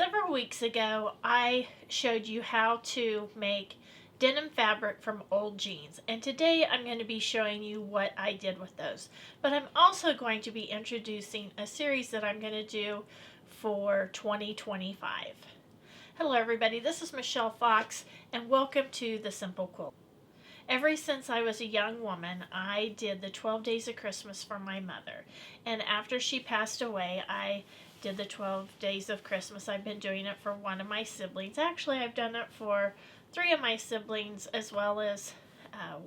Several weeks ago, I showed you how to make denim fabric from old jeans, and today I'm going to be showing you what I did with those. But I'm also going to be introducing a series that I'm going to do for 2025. Hello everybody, this is Michelle Fox, and welcome to The Simple Quilt. Ever since I was a young woman, I did the 12 Days of Christmas for my mother, and after she passed away, I did the 12 Days of Christmas. I've been doing it for one of my siblings. Actually, I've done it for 3 of my siblings, as well as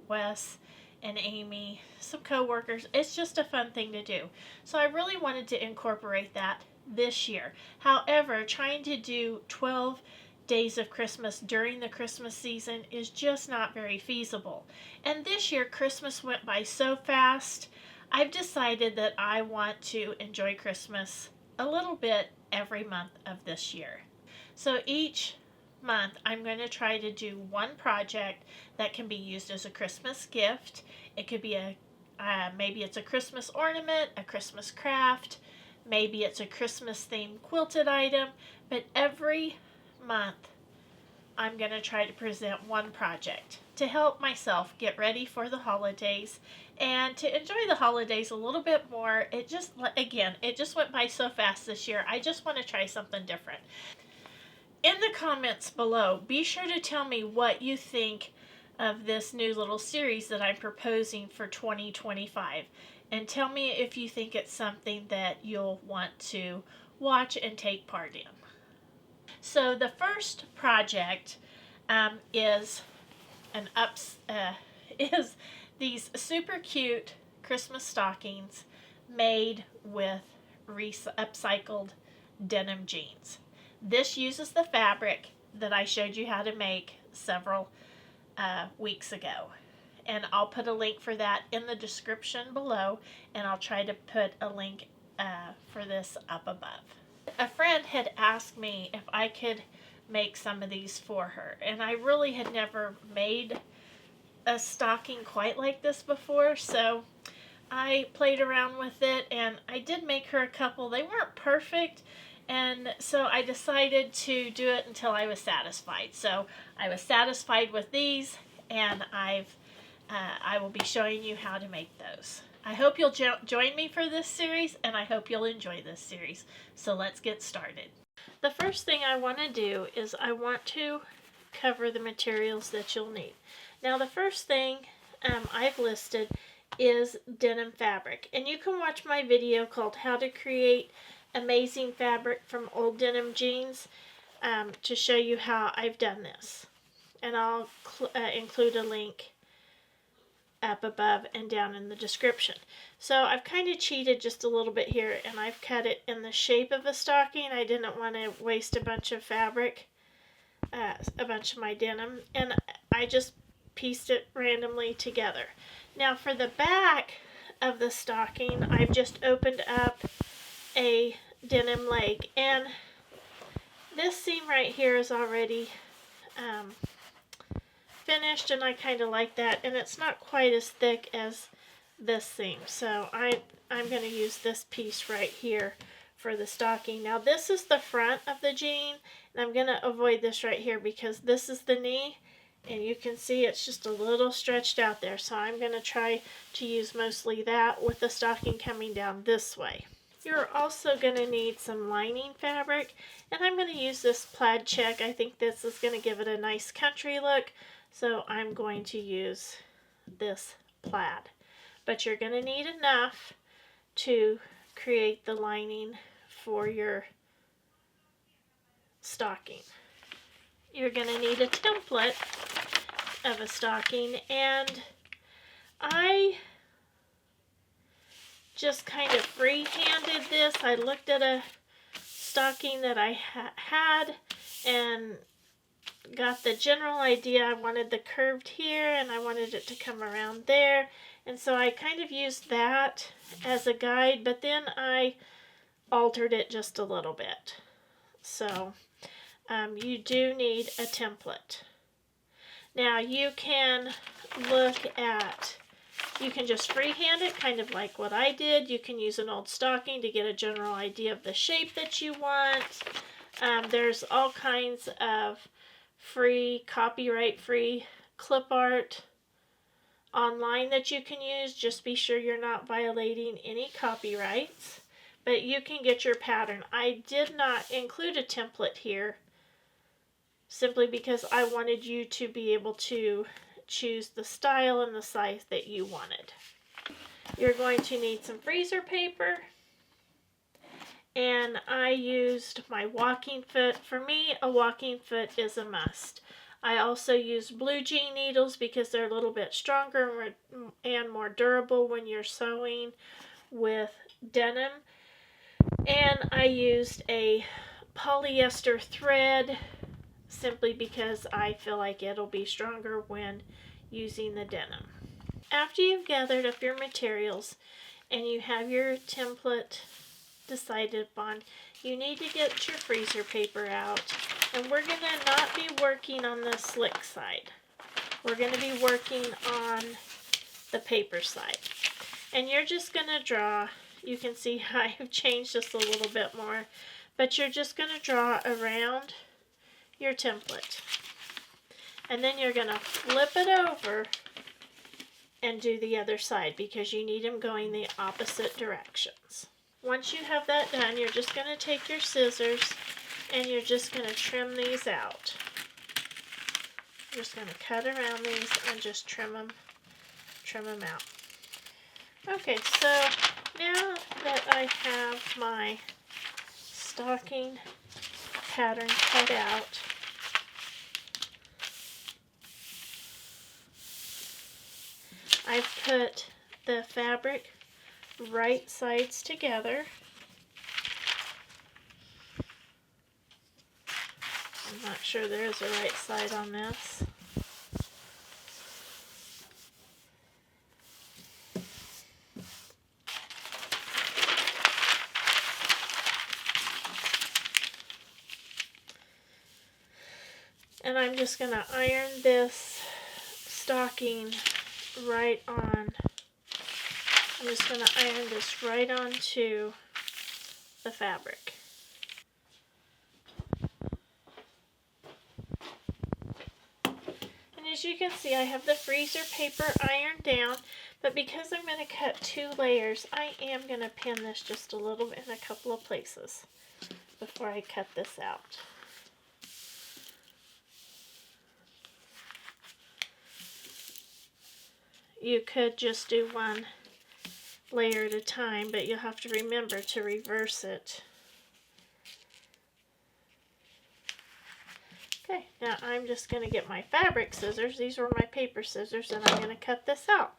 Wes and Amy, some co-workers. It's just a fun thing to do. So I really wanted to incorporate that this year. However, trying to do 12 Days of Christmas during the Christmas season is just not very feasible. And this year, Christmas went by so fast, I've decided that I want to enjoy Christmas a little bit every month of this year. So each month I'm going to try to do one project that can be used as a Christmas gift. It could be maybe it's a Christmas ornament, a Christmas craft, maybe it's a Christmas themed quilted item, but every month I'm going to try to present one project to help myself get ready for the holidays and to enjoy the holidays a little bit more. It just went by so fast this year. I just want to try something different. In the comments below, be sure to tell me what you think of this new little series that I'm proposing for 2025, and tell me if you think it's something that you'll want to watch and take part in. So the first project is these super cute Christmas stockings made with upcycled denim jeans. This uses the fabric that I showed you how to make several weeks ago. And I'll put a link for that in the description below, and I'll try to put a link for this up above. A friend had asked me if I could make some of these for her, and I really had never made a stocking quite like this before, so I played around with it and I did make her a couple. They weren't perfect, and so I decided to do it until I was satisfied. So I was satisfied with these, and I will be showing you how to make those. I hope you'll join me for this series, and I hope you'll enjoy this series. So let's get started. The first thing I want to do is I want to cover the materials that you'll need. Now the first thing I've listed is denim fabric, and you can watch my video called How to Create Amazing Fabric from Old Denim Jeans to show you how I've done this. And I'll include a link up above and down in the description. So I've kind of cheated just a little bit here, and I've cut it in the shape of a stocking. I didn't want to waste a bunch of fabric, a bunch of my denim, and I just pieced it randomly together. Now for the back of the stocking, I've just opened up a denim leg, and this seam right here is already finished, and I kind of like that, and it's not quite as thick as this seam, so I'm going to use this piece right here for the stocking. Now this is the front of the jean, and I'm going to avoid this right here because this is the knee, and you can see it's just a little stretched out there, so I'm going to try to use mostly that with the stocking coming down this way. You're also going to need some lining fabric, and I'm going to use this plaid check. I think this is going to give it a nice country look, so I'm going to use this plaid. But you're going to need enough to create the lining for your stocking. You're going to need a template of a stocking, and I just kind of free-handed this. I looked at a stocking that I had and got the general idea. I wanted the curved here, and I wanted it to come around there, and so I kind of used that as a guide, but then I altered it just a little bit. So you do need a template. Now you can you can just freehand it, kind of like what I did. You can use an old stocking to get a general idea of the shape that you want. There's all kinds of free, copyright-free clip art online that you can use. Just be sure you're not violating any copyrights, but you can get your pattern. I did not include a template here simply because I wanted you to be able to choose the style and the size that you wanted. You're going to need some freezer paper, and I used my walking foot. For me, a walking foot is a must. I also use blue jean needles because they're a little bit stronger and more durable when you're sewing with denim. And I used a polyester thread simply because I feel like it'll be stronger when using the denim. After you've gathered up your materials and you have your template decided upon, you need to get your freezer paper out. And we're going to not be working on the slick side. We're going to be working on the paper side. And you're just going to draw, you can see I've changed this a little bit more, but you're just going to draw around your template. And then you're going to flip it over and do the other side because you need them going the opposite directions. Once you have that done, you're just going to take your scissors and you're just going to trim these out. I'm just going to cut around these and just trim them out. Okay, so now that I have my stocking pattern cut out, I've put the fabric right sides together. I'm not sure there is a right side on this. And I'm just going to iron this stocking right on. I'm just going to iron this right onto the fabric. And as you can see, I have the freezer paper ironed down, but because I'm going to cut 2 layers, I am going to pin this just a little bit in a couple of places before I cut this out. You could just do 1 layer at a time, but you'll have to remember to reverse it. Okay, now I'm just going to get my fabric scissors. These were my paper scissors, and I'm going to cut this out.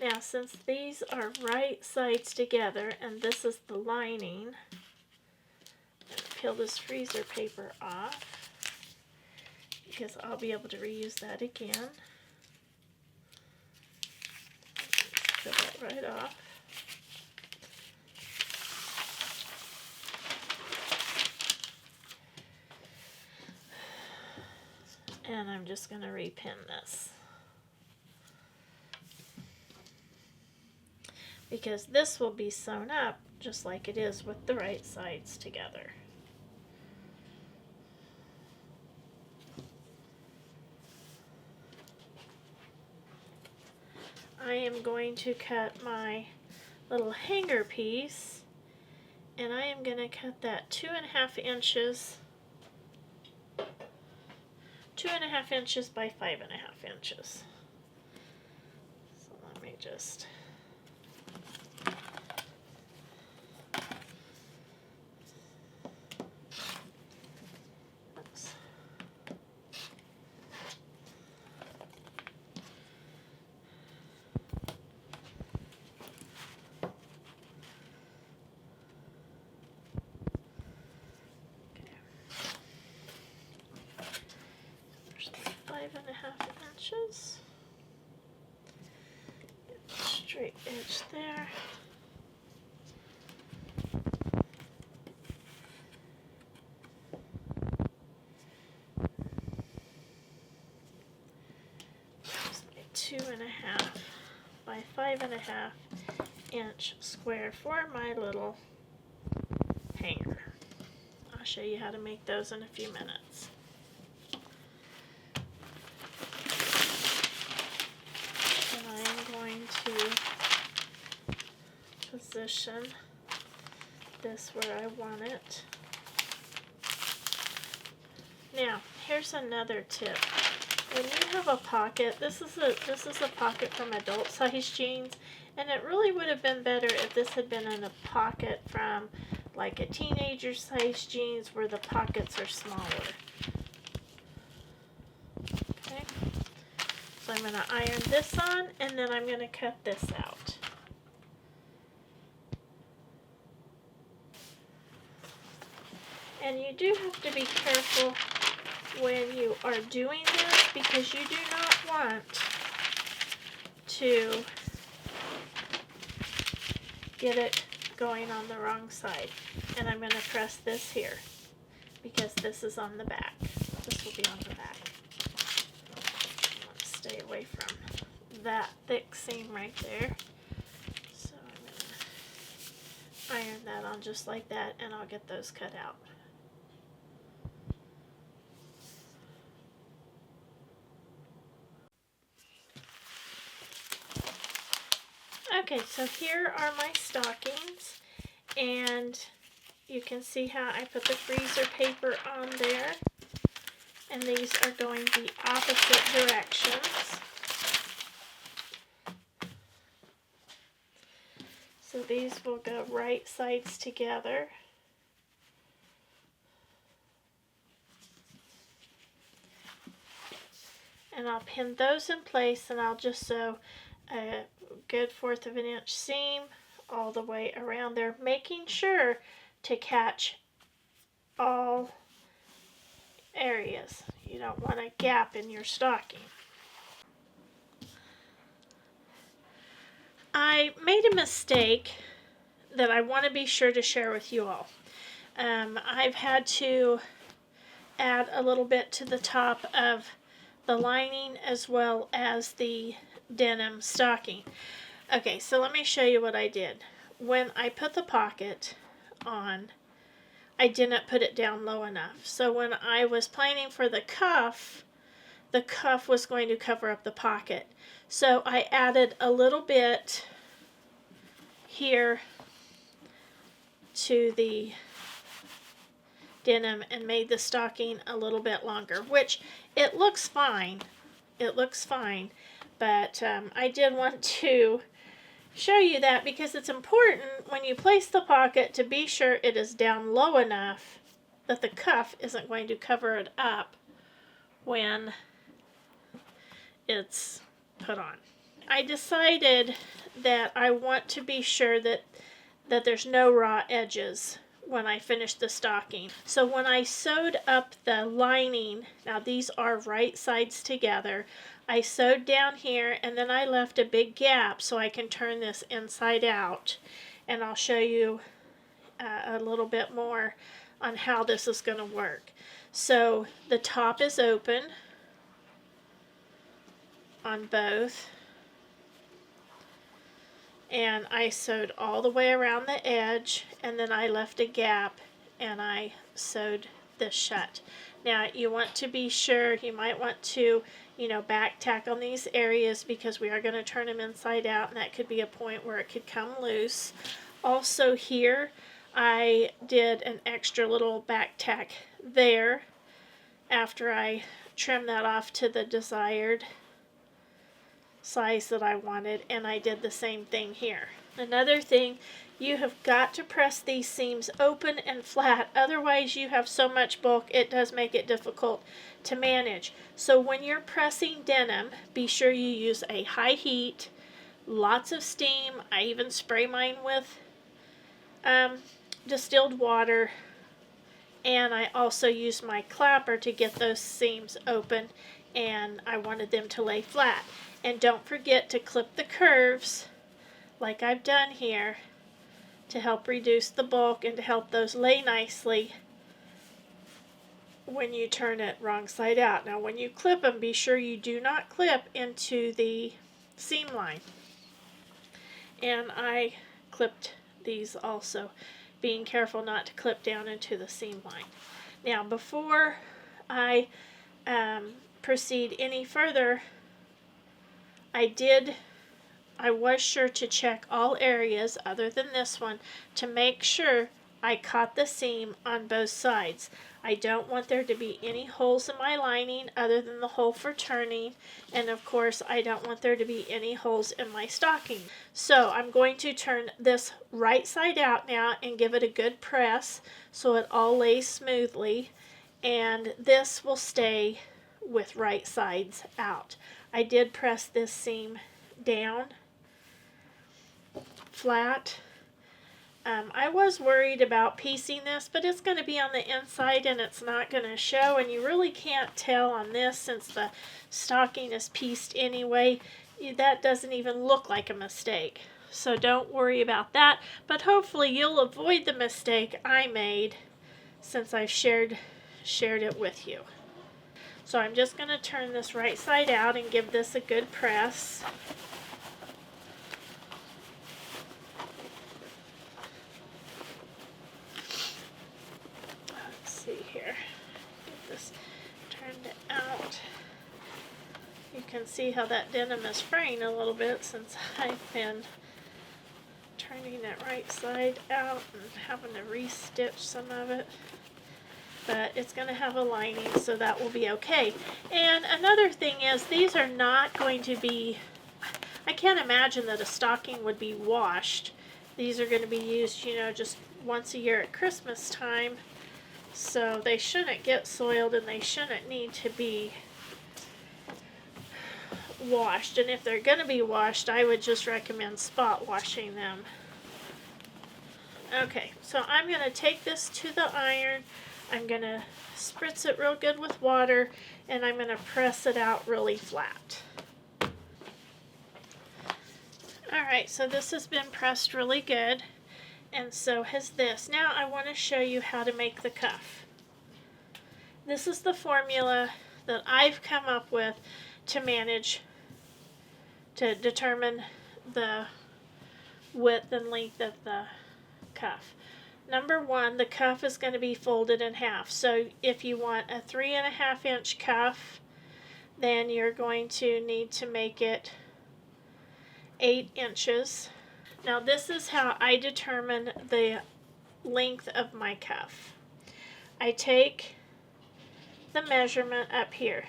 Now, since these are right sides together and this is the lining, I'm going to peel this freezer paper off because I'll be able to reuse that again. Peel that right off. And I'm just going to repin this, because this will be sewn up just like it is with the right sides together. I am going to cut my little hanger piece, and I am going to cut that 2.5 inches, 2.5 inches by 5.5 inches. So let me just there's 5.5 inches. Get the straight edge there. 2.5 by 5.5 inch square for my little hanger. I'll show you how to make those in a few minutes. And I'm going to position this where I want it. Now, here's another tip. When you have a pocket, this is a pocket from adult size jeans, and it really would have been better if this had been in a pocket from like a teenager size jeans where the pockets are smaller. Okay, so I'm going to iron this on, and then I'm going to cut this out. And you do have to be careful when you are doing this, because you do not want to get it going on the wrong side. And I'm going to press this here because this is on the back. This will be on the back. I want to stay away from that thick seam right there. So I'm going to iron that on just like that, and I'll get those cut out. Okay, so here are my stockings, and you can see how I put the freezer paper on there, and these are going the opposite directions. So these will go right sides together. And I'll pin those in place, and I'll just sew a good 1/4 of an inch seam all the way around there, making sure to catch all areas. You don't want a gap in your stocking. I made a mistake that I want to be sure to share with you all. I've had to add a little bit to the top of the lining as well as the denim stocking. Okay, so let me show you what I did. When I put the pocket on, I didn't put it down low enough. So when I was planning for the cuff was going to cover up the pocket. So I added a little bit here to the denim and made the stocking a little bit longer, which it looks fine. It looks fine, but I did want to show you that because it's important when you place the pocket to be sure it is down low enough that the cuff isn't going to cover it up when it's put on. I decided that I want to be sure that there's no raw edges when I finish the stocking. So when I sewed up the lining, now these are right sides together, I sewed down here and then I left a big gap so I can turn this inside out, and I'll show you a little bit more on how this is going to work. So the top is open on both, and I sewed all the way around the edge, and then I left a gap and I sewed this shut. Now you want to be sure, you might want to, back tack on these areas because we are going to turn them inside out, and that could be a point where it could come loose. Also here I did an extra little back tack there after I trimmed that off to the desired size that I wanted, and I did the same thing here. Another thing, you have got to press these seams open and flat, otherwise you have so much bulk it does make it difficult to manage. So when you're pressing denim, be sure you use a high heat, lots of steam. I even spray mine with distilled water, and I also use my clapper to get those seams open, and I wanted them to lay flat. And don't forget to clip the curves like I've done here to help reduce the bulk and to help those lay nicely when you turn it wrong side out. Now when you clip them, be sure you do not clip into the seam line. And I clipped these also, being careful not to clip down into the seam line. Now before I proceed any further, I was sure to check all areas other than this one to make sure I caught the seam on both sides. I don't want there to be any holes in my lining other than the hole for turning, and of course I don't want there to be any holes in my stocking. So I'm going to turn this right side out now and give it a good press so it all lays smoothly, and this will stay with right sides out. I did press this seam down flat. I was worried about piecing this, but it's going to be on the inside and it's not going to show, and you really can't tell on this since the stocking is pieced anyway. That doesn't even look like a mistake, so don't worry about that, but hopefully you'll avoid the mistake I made since I've shared it with you. So I'm just going to turn this right side out and give this a good press. Here, get this turned out. You can see how that denim is fraying a little bit since I've been turning it right side out and having to re-stitch some of it. But it's going to have a lining, so that will be okay. And another thing is, these are not going to be, I can't imagine that a stocking would be washed. These are going to be used, you know, just once a year at Christmas time. So they shouldn't get soiled and they shouldn't need to be washed. And if they're going to be washed, I would just recommend spot washing them. Okay, so I'm going to take this to the iron. I'm going to spritz it real good with water, and I'm going to press it out really flat. Alright, so this has been pressed really good. And so has this. Now I want to show you how to make the cuff. This is the formula that I've come up with to determine the width and length of the cuff. Number one, the cuff is going to be folded in half. So if you want a 3.5 inch cuff, then you're going to need to make it 8 inches. Now this is how I determine the length of my cuff. I take the measurement up here,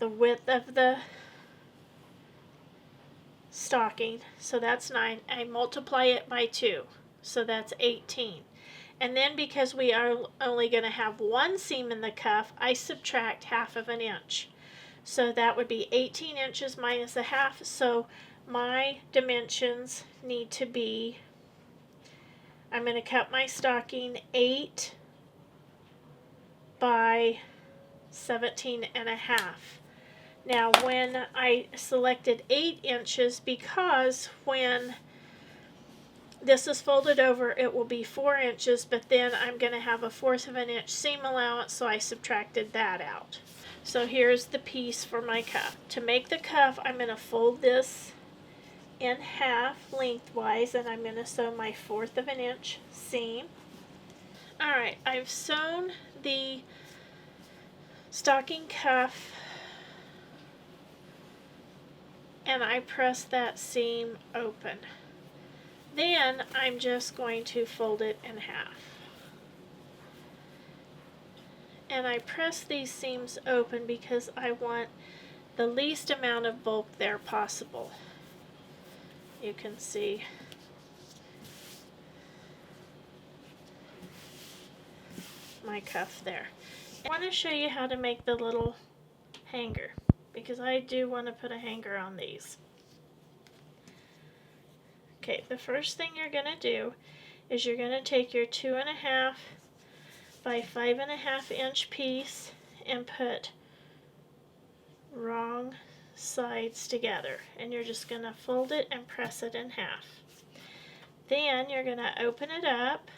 the width of the stocking, so that's 9. I multiply it by 2, so that's 18. And then because we are only going to have one seam in the cuff, I subtract 1/2 inch. So that would be 18 inches minus 1/2, so my dimensions need to be, I'm going to cut my stocking 8 by 17.5. Now when I selected 8 inches, because when this is folded over it will be 4 inches, but then I'm going to have a 1/4 inch seam allowance, so I subtracted that out. So here's the piece for my cuff. To make the cuff, I'm going to fold this in half lengthwise, and I'm going to sew my 1/4 inch seam. Alright, I've sewn the stocking cuff and I press that seam open. Then I'm just going to fold it in half. And I press these seams open because I want the least amount of bulk there possible. You can see my cuff there. I want to show you how to make the little hanger, because I do want to put a hanger on these. Okay, the first thing you're going to do is you're going to take your 2.5 by 5.5 inch piece and put wrong sides together, and you're just going to fold it and press it in half. Then you're going to open it up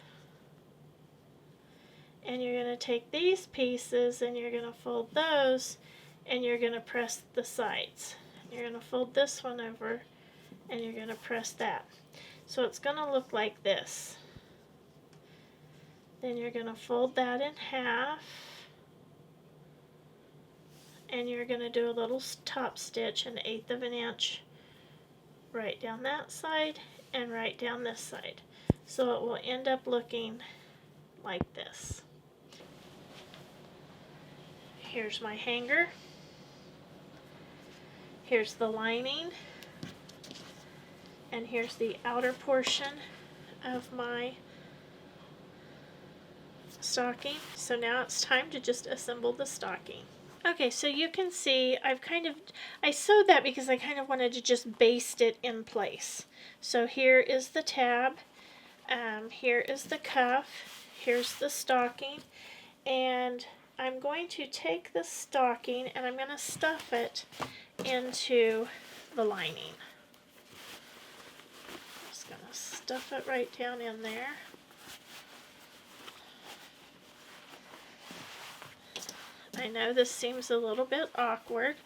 And you're going to take these pieces and you're going to fold those and you're going to press the sides. You're going to fold this one over and you're going to press that. So it's going to look like this. Then you're going to fold that in half and you're going to do a little top stitch, 1/8 of an inch, right down that side and right down this side. So it will end up looking like this. Here's my hanger. Here's the lining. And here's the outer portion of my stocking. So now it's time to just assemble the stocking. Okay, so you can see I sewed that because I kind of wanted to just baste it in place. So here is the tab, here is the cuff, here's the stocking, and I'm going to take the stocking and I'm going to stuff it into the lining. Just going to stuff it right down in there. I know this seems a little bit awkward,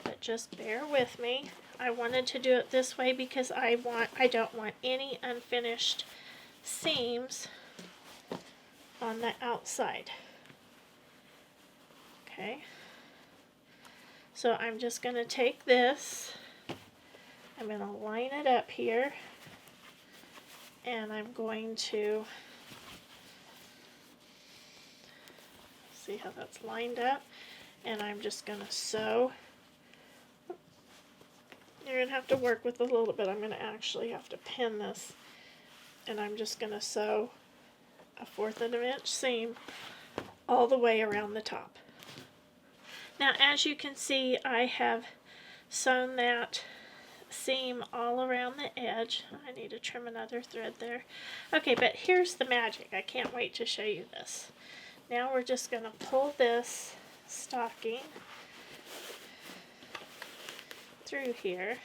but just bear with me. I wanted to do it this way because I don't want any unfinished seams on the outside. Okay, so I'm just going to take this, I'm going to line it up here, and I'm going to see how that's lined up, and I'm just going to sew. You're going to have to work with a little bit. I'm going to actually have to pin this, and I'm just going to sew 1/4 of an inch seam all the way around the top. Now, as you can see, I have sewn that seam all around the edge. I need to trim another thread there. Okay, but here's the magic. I can't wait to show you this. Now we're just going to pull this stocking through here.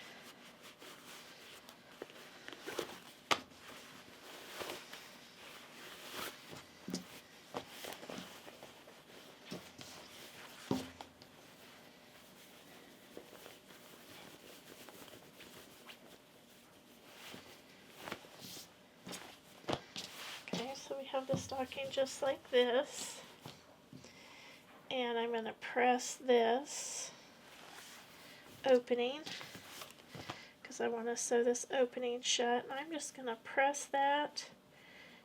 So we have the stocking just like this, and I'm going to press this opening because I want to sew this opening shut, and I'm just going to press that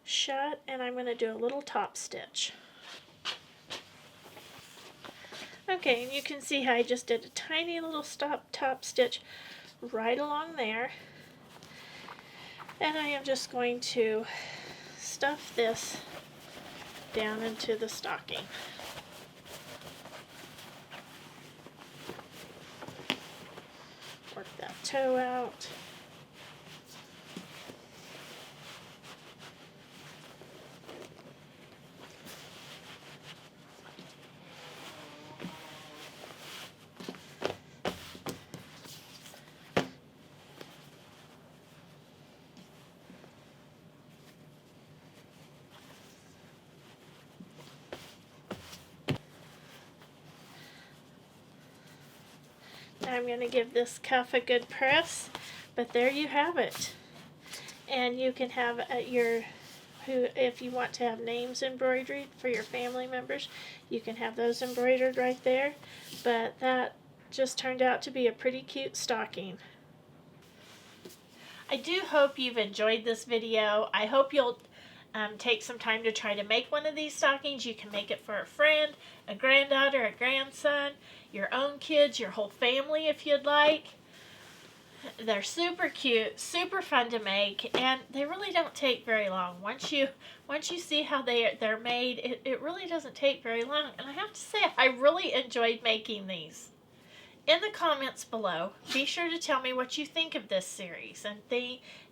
shut, and I'm going to do a little top stitch. Okay, and you can see how I just did a tiny little top stitch right along there, and I am just going to stuff this down into the stocking. Work that toe out. I'm going to give this cuff a good press, but there you have it. And you can have if you want to have names embroidered for your family members, you can have those embroidered right there. But that just turned out to be a pretty cute stocking. I do hope you've enjoyed this video. I hope you'll take some time to try to make one of these stockings. You can make it for a friend, a granddaughter, a grandson, your own kids, your whole family if you'd like. They're super cute, super fun to make, and they really don't take very long. Once you see how they're made, it really doesn't take very long. And I have to say, I really enjoyed making these. In the comments below, be sure to tell me what you think of this series, and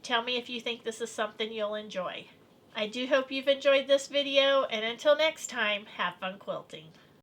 tell me if you think this is something you'll enjoy. I do hope you've enjoyed this video, and until next time, have fun quilting.